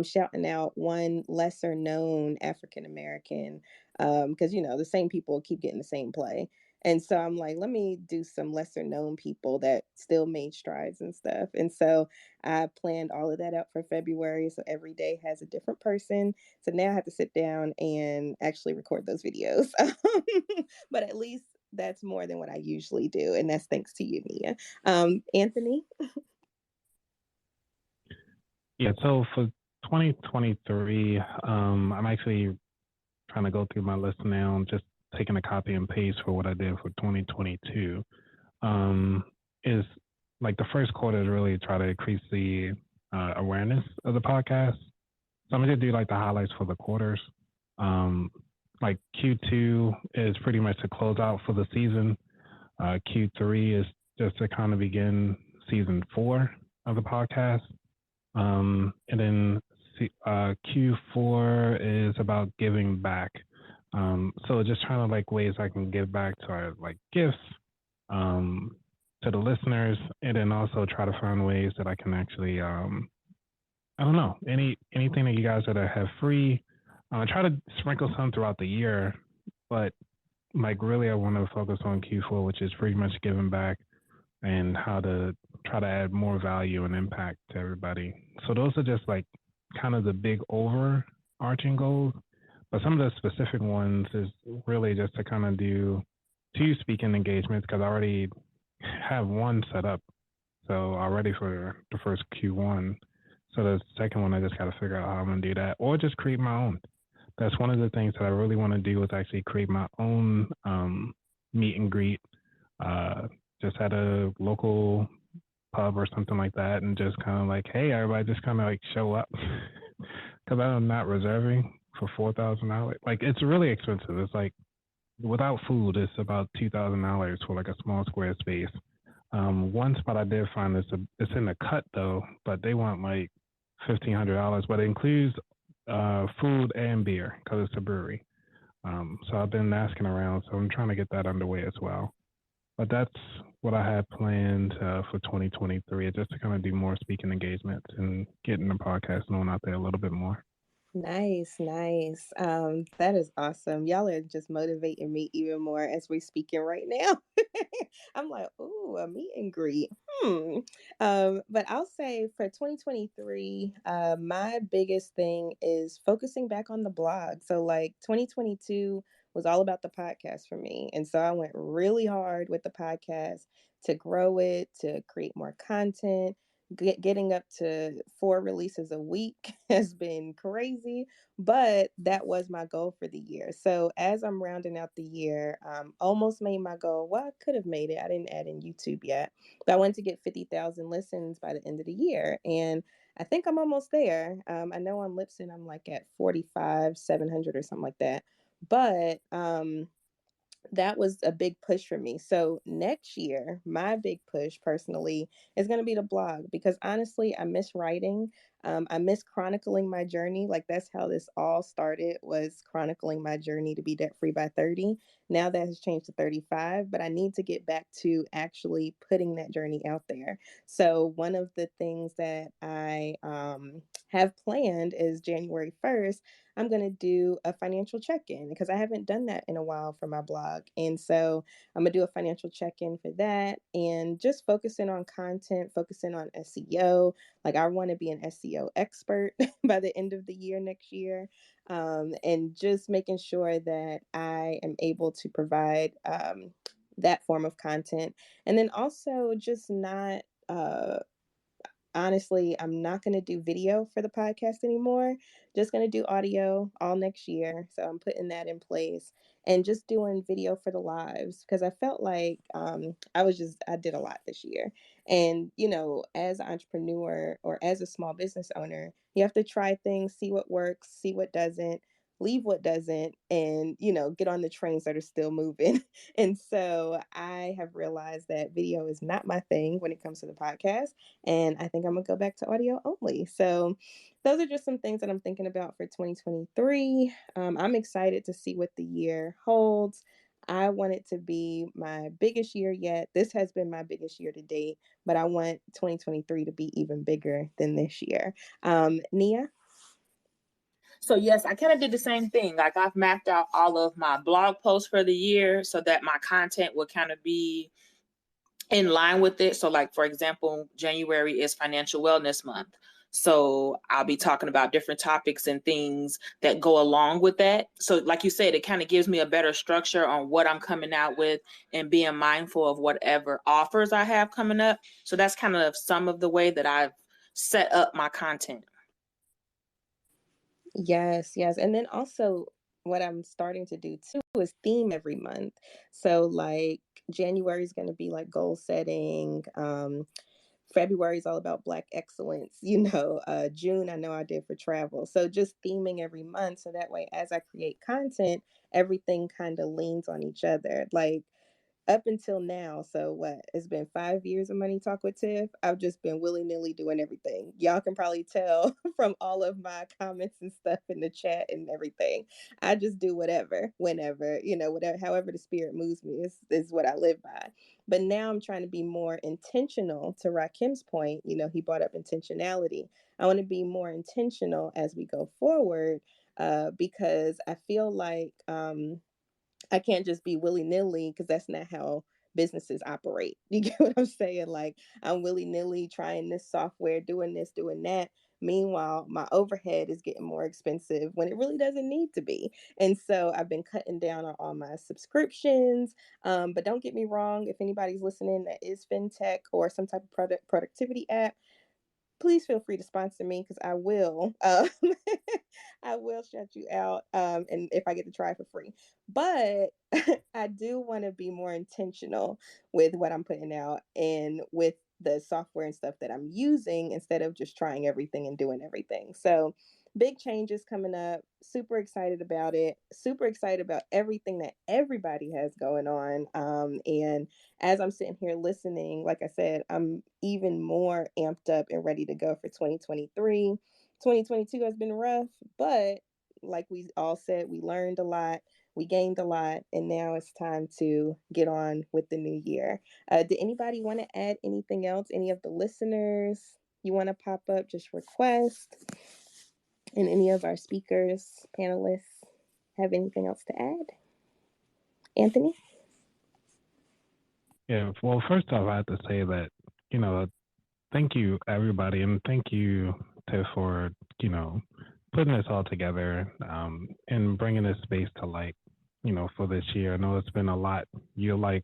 shouting out one lesser known African American, because the same people keep getting the same play. And so I'm like, let me do some lesser known people that still made strides and stuff. And so I planned all of that out for February. So every day has a different person. So now I have to sit down and actually record those videos. But at least that's more than what I usually do. And that's thanks to you, Nia. Anthony? Yeah, so for 2023, I'm actually trying to go through my list now and just taking a copy and paste for what I did for 2022. Is like the first quarter is really try to increase the awareness of the podcast. So I'm going to do like the highlights for the quarters. Like Q2 is pretty much the closeout for the season. Q3 is just to kind of begin season 4 of the podcast. And then Q4 is about giving back. So just trying to like ways I can give back to our like gifts to the listeners, and then also try to find ways that I can actually I don't know, anything that you guys that have free. Try to sprinkle some throughout the year, but like really I want to focus on Q4, which is pretty much giving back and how to try to add more value and impact to everybody. So those are just like kind of the big overarching goals. But some of the specific ones is really just to kind of do 2 speaking engagements because I already have one set up. So already for the first Q1. So the second one, I just got to figure out how I'm going to do that or just create my own. That's one of the things that I really want to do is actually create my own meet and greet just at a local pub or something like that and just kind of like, hey, everybody just kind of like show up because I'm not reserving for $4,000. Like it's really expensive. It's like without food, it's about $2,000 for like a small square space. One spot I did find it's in the cut though, but they want like $1,500, but it includes food and beer because it's a brewery. So I've been asking around, so I'm trying to get that underway as well. But that's what I have planned for 2023, just to kind of do more speaking engagements and getting the podcast known out there a little bit more. Nice. That is awesome. Y'all are just motivating me even more as we're speaking right now. I'm like, ooh, a meet and greet. But I'll say for 2023, my biggest thing is focusing back on the blog. So like 2022 was all about the podcast for me. And so I went really hard with the podcast to grow it, to create more content. Getting up to 4 releases a week has been crazy, but that was my goal for the year. So as I'm rounding out the year, almost made my goal. Well, I could have made it. I didn't add in YouTube yet, but I wanted to get 50,000 listens by the end of the year. And I think I'm almost there. I know on Libsyn, I'm like at 700 or something like that. But that was a big push for me. So next year, my big push personally is going to be the blog because honestly, I miss writing. I miss chronicling my journey. Like that's how this all started, was chronicling my journey to be debt free by 30. Now that has changed to 35, but I need to get back to actually putting that journey out there. So one of the things that I have planned is January 1st, I'm going to do a financial check-in because I haven't done that in a while for my blog. And so I'm going to do a financial check-in for that and just focusing on content, focusing on SEO. Like I want to be an SEO expert by the end of the year next year. And just making sure that I am able to provide that form of content. And then also just not honestly, I'm not going to do video for the podcast anymore. Just going to do audio all next year. So I'm putting that in place and just doing video for the lives because I felt like I did a lot this year. And, you know, as an entrepreneur or as a small business owner, you have to try things, see what works, see what doesn't, leave what doesn't, and, you know, get on the trains that are still moving. And so I have realized that video is not my thing when it comes to the podcast. And I think I'm going to go back to audio only. So those are just some things that I'm thinking about for 2023. I'm excited to see what the year holds. I want it to be my biggest year yet. This has been my biggest year to date, but I want 2023 to be even bigger than this year. Nia? So yes, I kind of did the same thing. Like I've mapped out all of my blog posts for the year so that my content will kind of be in line with it. So like, for example, January is Financial Wellness Month. So I'll be talking about different topics and things that go along with that. So like you said, it kind of gives me a better structure on what I'm coming out with and being mindful of whatever offers I have coming up. So that's kind of some of the way that I've set up my content. Yes. And then also what I'm starting to do too is theme every month. So like January is going to be like goal setting. February is all about Black excellence. June, I know I did for travel. So just theming every month. So that way, as I create content, everything kind of leans on each other. Like up until now, so what? It's been 5 years of Money Talk with Tiff. I've just been willy-nilly doing everything. Y'all can probably tell from all of my comments and stuff in the chat and everything. I just do whatever, whenever, whatever, however the spirit moves me is what I live by. But now I'm trying to be more intentional. To Rahkim's point, he brought up intentionality. I want to be more intentional as we go forward because I feel like I can't just be willy-nilly because that's not how businesses operate. You get what I'm saying? Like I'm willy-nilly trying this software, doing this, doing that. Meanwhile, my overhead is getting more expensive when it really doesn't need to be. And so I've been cutting down on all my subscriptions. But don't get me wrong, if anybody's listening that is fintech or some type of productivity app, please feel free to sponsor me because I will. I will shout you out, and if I get to try for free. But I do want to be more intentional with what I'm putting out and with the software and stuff that I'm using instead of just trying everything and doing everything. So big changes coming up. Super excited about it. Super excited about everything that everybody has going on. And as I'm sitting here listening, like I said, I'm even more amped up and ready to go for 2023. 2022 has been rough, but like we all said, we learned a lot, we gained a lot, and now it's time to get on with the new year. Did anybody want to add anything else? Any of the listeners you want to pop up, just request? And any of our speakers, panelists, have anything else to add? Anthony? Yeah, well, first off, I have to say that, thank you, everybody, and thank you, Tiff, for, putting this all together and bringing this space to light, for this year. I know it's been a lot. You're like,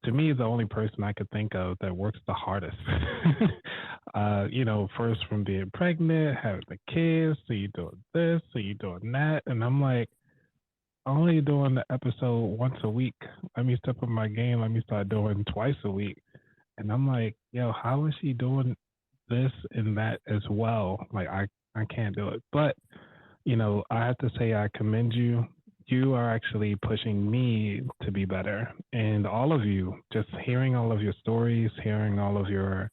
to me, the only person I could think of that works the hardest. First from being pregnant, having the kids, so you doing this, so you doing that. And I'm like, only doing the episode once a week. Let me step up my game. Let me start doing twice a week. And I'm like, yo, how is she doing this and that as well? Like, I can't do it. But, I have to say I commend you. You are actually pushing me to be better. And all of you, just hearing all of your stories, hearing all of your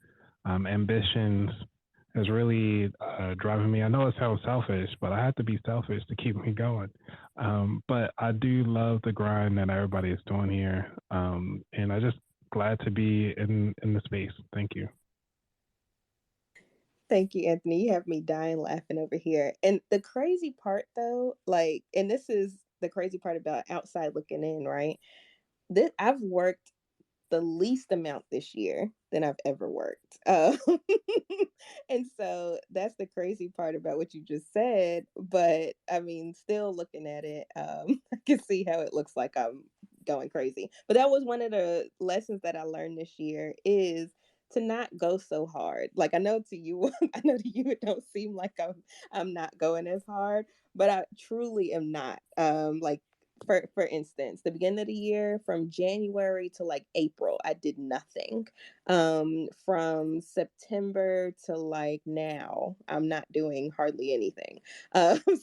ambitions is really driving me. I know it sounds selfish, but I have to be selfish to keep me going. But I do love the grind that everybody is doing here. And I just glad to be in the space. Thank you. Thank you, Anthony. You have me dying laughing over here. And the crazy part though, like, and this is the crazy part about outside looking in, right? I've worked the least amount this year than I've ever worked. And so that's the crazy part about what you just said. But I mean, still looking at it, I can see how it looks like I'm going crazy. But that was one of the lessons that I learned this year is to not go so hard. Like I know to you, I know to you it don't seem like I'm not going as hard, but I truly am not. Like for instance, the beginning of the year from January to like April, I did nothing. From September to like now, I'm not doing hardly anything.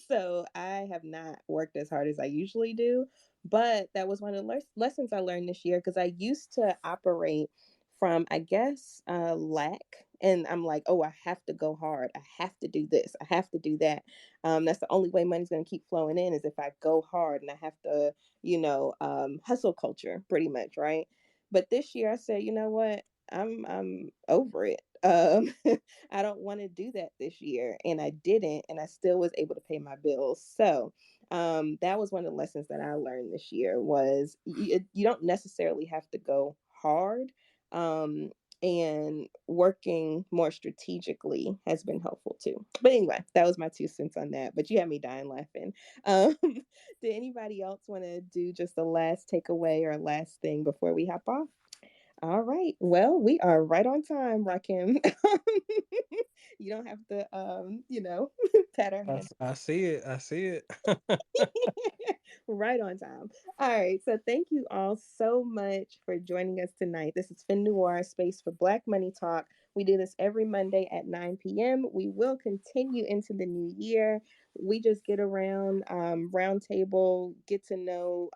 So I have not worked as hard as I usually do. But that was one of the lessons I learned this year because I used to operate from, I guess, lack. And I'm like, oh, I have to go hard. I have to do this. I have to do that. That's the only way money's going to keep flowing in is if I go hard and I have to, hustle culture pretty much, right? But this year I said, you know what? I'm over it. I don't want to do that this year, and I didn't, and I still was able to pay my bills. So that was one of the lessons that I learned this year was you don't necessarily have to go hard. And working more strategically has been helpful too. But anyway, that was my 2 cents on that. But you had me dying laughing. Did anybody else want to do just the last takeaway or last thing before we hop off? All right. Well, we are right on time, Rahkim. You don't have to, pat our hands. I see it. I see it. Right on time. All right. So thank you all so much for joining us tonight. This is Fin Noir, Space for Black Money Talk. We do this every Monday at 9 p.m. We will continue into the new year. We just get around, round table, get to know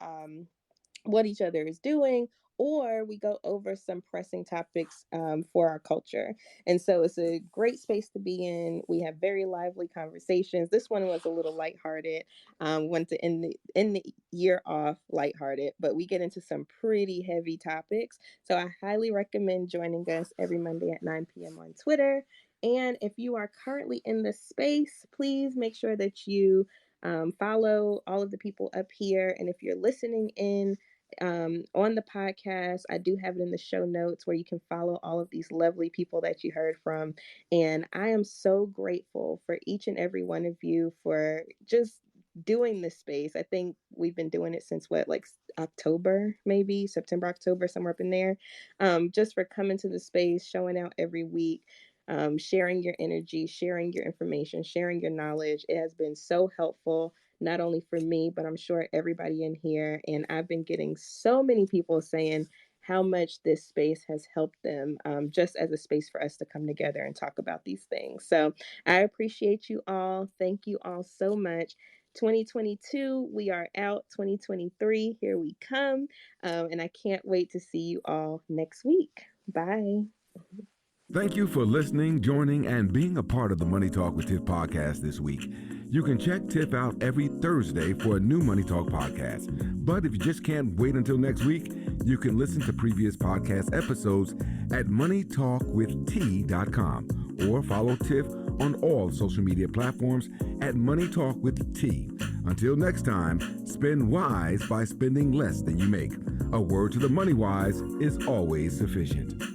what each other is doing, or we go over some pressing topics for our culture. And so it's a great space to be in. We have very lively conversations. This one was a little lighthearted. Wanted to end the year off lighthearted, but we get into some pretty heavy topics. So I highly recommend joining us every Monday at 9 p.m. on Twitter. And if you are currently in the space, please make sure that you follow all of the people up here. And if you're listening in on the podcast, I do have it in the show notes where you can follow all of these lovely people that you heard from. And I am so grateful for each and every one of you for just doing this space. I think we've been doing it since what, like October, maybe September, October, somewhere up in there. Just for coming to the space, showing out every week, sharing your energy, sharing your information, sharing your knowledge. It has been so helpful, not only for me, but I'm sure everybody in here. And I've been getting so many people saying how much this space has helped them, just as a space for us to come together and talk about these things. So I appreciate you all. Thank you all so much. 2022, we are out. 2023, here we come. And I can't wait to see you all next week. Bye. Thank you for listening, joining, and being a part of the Money Talk with Tiff podcast this week. You can check Tiff out every Thursday for a new Money Talk podcast. But if you just can't wait until next week, you can listen to previous podcast episodes at moneytalkwitht.com or follow Tiff on all social media platforms at Money Talk with T. Until next time, spend wise by spending less than you make. A word to the money wise is always sufficient.